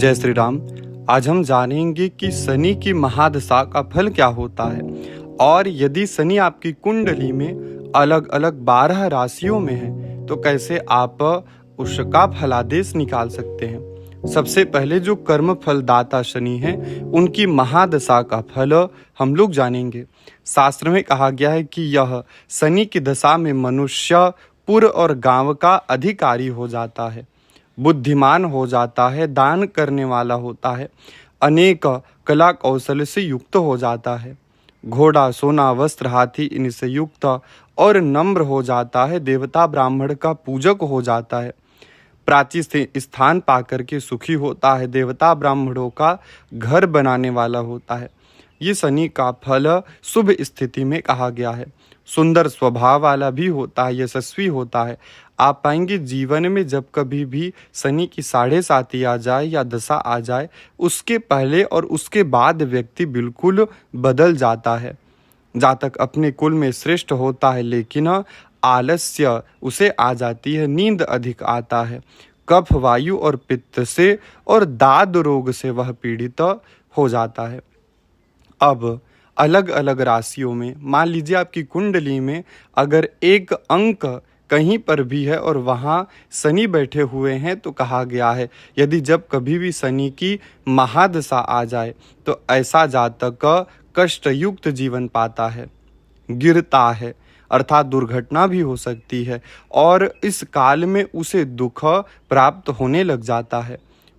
जय श्री राम। आज हम जानेंगे कि शनि की महादशा का फल क्या होता है और यदि शनि आपकी कुंडली में अलग अलग 12 राशियों में है तो कैसे आप उसका फलादेश निकाल सकते हैं। सबसे पहले जो कर्म फलदाता शनि है उनकी महादशा का फल हम लोग जानेंगे। शास्त्र में कहा गया है कि यह शनि की दशा में मनुष्य पुर और गांव का अधिकारी हो जाता है, बुद्धिमान हो जाता है, दान करने वाला होता है, अनेक कला कौशल से युक्त हो जाता है, घोड़ा सोना वस्त्र हाथी इनसे युक्त और नम्र हो जाता है, देवता ब्राह्मण का पूजक हो जाता है, प्राचीन स्थान पाकर के सुखी होता है, देवता ब्राह्मणों का घर बनाने वाला होता है। ये शनि का फल शुभ स्थिति में कहा गया है। सुंदर स्वभाव वाला भी होता है, यशस्वी होता है। आप पाएंगे जीवन में जब कभी भी शनि की 7.5 आ जाए या दशा आ जाए, उसके पहले और उसके बाद व्यक्ति बिल्कुल बदल जाता है। जातक अपने कुल में श्रेष्ठ होता है, लेकिन आलस्य उसे आ जाती है, नींद अधिक आता है, कफ वायु और पित्त से और दाद रोग से वह पीड़ित हो जाता है। अब अलग अलग राशियों में मान लीजिए आपकी कुंडली में अगर एक अंक कहीं पर भी है और वहाँ शनि बैठे हुए हैं तो कहा गया है यदि जब कभी भी शनि की महादशा आ जाए तो ऐसा जातक कष्टयुक्त जीवन पाता है, गिरता है, अर्थात दुर्घटना भी हो सकती है और इस काल में उसे दुख प्राप्त होने लग जाता है,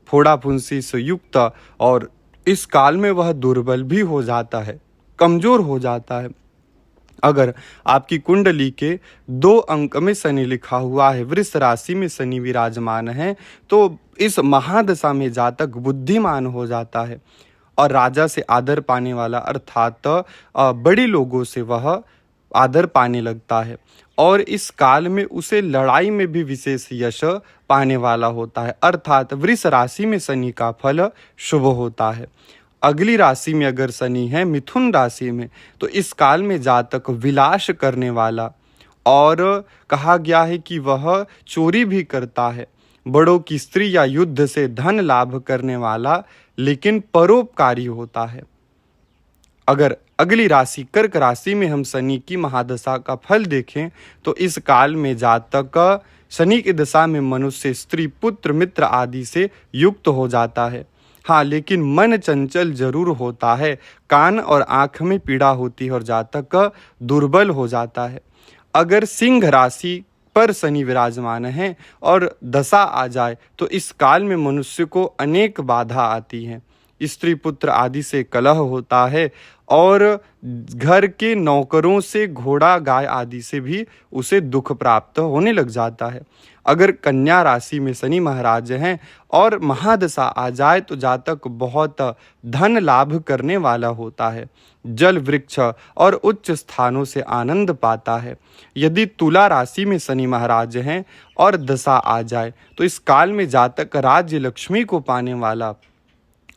फोड़ा फुंसी से युक्त, और इस काल में वह दुर्बल भी हो जाता है, कमजोर हो जाता है। अगर आपकी कुंडली के 2 अंक में शनि लिखा हुआ है, वृष राशि में शनि विराजमान है, तो इस महादशा में जातक बुद्धिमान हो जाता है और राजा से आदर पाने वाला, अर्थात बड़े लोगों से वह आदर पाने लगता है और इस काल में उसे लड़ाई में भी विशेष यश पाने वाला होता है, अर्थात वृष राशि में शनि का फल शुभ होता है। अगली राशि में अगर शनि है मिथुन राशि में, तो इस काल में जातक विलास करने वाला, और कहा गया है कि वह चोरी भी करता है, बड़ों की स्त्री या युद्ध से धन लाभ करने वाला, लेकिन परोपकारी होता है। अगर अगली राशि कर्क राशि में हम शनि की महादशा का फल देखें तो इस काल में जातक शनि की दशा में मनुष्य स्त्री पुत्र मित्र आदि से युक्त हो जाता है। हाँ, लेकिन मन चंचल जरूर होता है, कान और आंख में पीड़ा होती है और जातक दुर्बल हो जाता है। अगर सिंह राशि पर शनि विराजमान है और दशा आ जाए तो इस काल में मनुष्य को अनेक बाधा आती हैं, स्त्री पुत्र आदि से कलह होता है और घर के नौकरों से, घोड़ा गाय आदि से भी उसे दुख प्राप्त होने लग जाता है। अगर कन्या राशि में शनि महाराज हैं और महादशा आ जाए तो जातक बहुत धन लाभ करने वाला होता है, जल वृक्ष और उच्च स्थानों से आनंद पाता है। यदि तुला राशि में शनि महाराज हैं और दशा आ जाए तो इस काल में जातक राज्य लक्ष्मी को पाने वाला,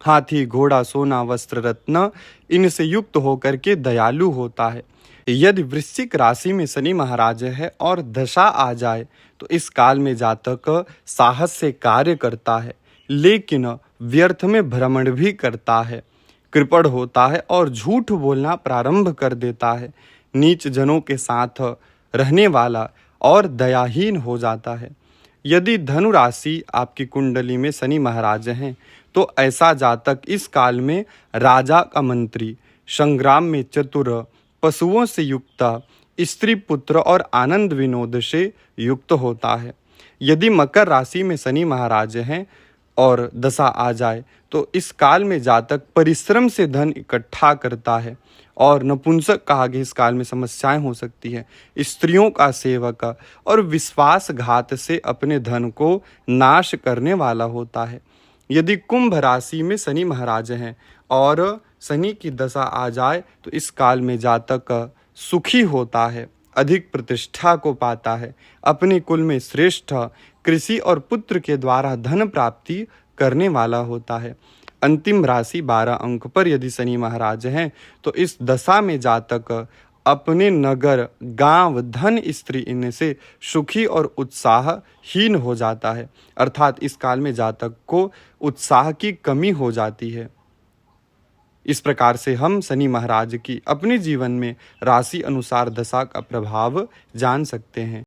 हाथी घोड़ा सोना वस्त्र रत्न इनसे युक्त होकर के दयालु होता है। यदि वृश्चिक राशि में शनि महाराज है और दशा आ जाए तो इस काल में जातक साहस से कार्य करता है, लेकिन व्यर्थ में भ्रमण भी करता है, कृपण होता है और झूठ बोलना प्रारंभ कर देता है, नीच जनों के साथ रहने वाला और दयाहीन हो जाता है। यदि धनु राशि आपकी कुंडली में शनि महाराज हैं तो ऐसा जातक इस काल में राजा का मंत्री, संग्राम में चतुर, पशुओं से युक्त, स्त्री पुत्र और आनंद विनोद से युक्त होता है। यदि मकर राशि में शनि महाराज हैं और दशा आ जाए तो इस काल में जातक परिश्रम से धन इकट्ठा करता है और नपुंसक कहा गया, इस काल में समस्याएं हो सकती है, स्त्रियों का सेवक और विश्वासघात से अपने धन को नाश करने वाला होता है। यदि कुंभ राशि में शनि महाराज हैं और शनि की दशा आ जाए तो इस काल में जातक सुखी होता है, अधिक प्रतिष्ठा को पाता है, अपने कुल में श्रेष्ठ, कृषि और पुत्र के द्वारा धन प्राप्ति करने वाला होता है। अंतिम राशि 12 अंक पर यदि शनि महाराज हैं तो इस दशा में जातक अपने नगर, गांव, धन, स्त्री इनसे सुखी और उत्साहहीन हो जाता है। अर्थात इस काल में जातक को उत्साह की कमी हो जाती है। इस प्रकार से हम शनि महाराज की अपने जीवन में राशि अनुसार दशा का प्रभाव जान सकते हैं।